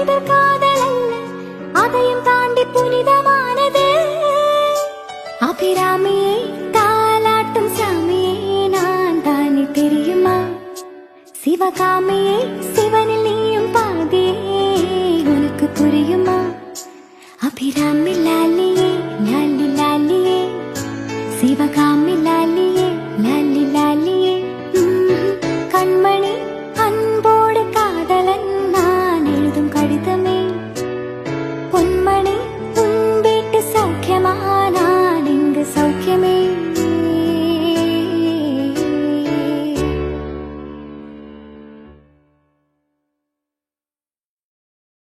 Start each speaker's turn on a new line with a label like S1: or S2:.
S1: இது காதல் அல்ல, அதையும் தாண்டி புனிதமானது. அபிராமியே தாலாட்டும் சாமியே நான் தானே தெரியுமா? சிவகாமியே சிவனில் நீயும் பாதியே உனக்கு புரியுமா? அபிராமி லாலியே லாலி லாலியே சிவகாமி லாலி